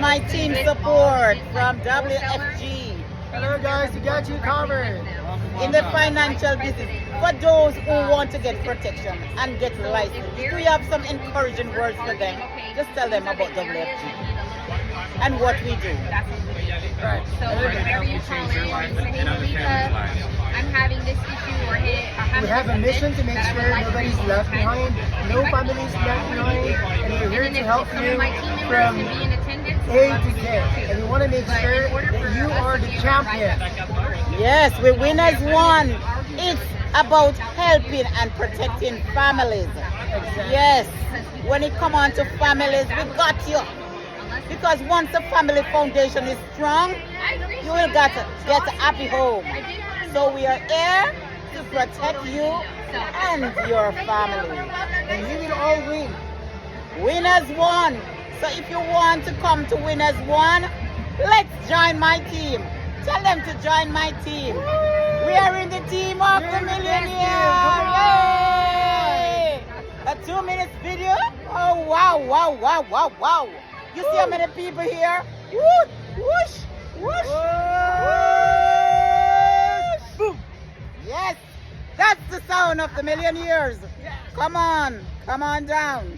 My Team support from WFG. Hello guys, we got you covered. In the financial business, for those who want to get protection and get licensed, do you have some encouraging words for them? Just tell them about WFG and what we do. Right. So whenever you call in and say, hey, Malika, I'm having this issue or hey, We have a mission to make sure nobody's left behind, no families left behind, and we're here to help you from A to Z. And we want to make sure that you are the champion. Yes, we Winners One. It's about helping and protecting families. Exactly. Yes, when it comes on to families, we got you. Because once the family foundation is strong, you will get a happy home. So we are here to protect you and your family. And we will all win. Winners One. So if you want to come to Winners One, let's join my team. Tell them to join my team. We are in the team of the millionaire. Yay! A 2 minutes video? Oh wow, wow, wow, wow, wow. You see how many people here? Whoosh, whoosh, whoosh, whoosh. Boom. Yes, that's the sound of the millionaires. Come on down.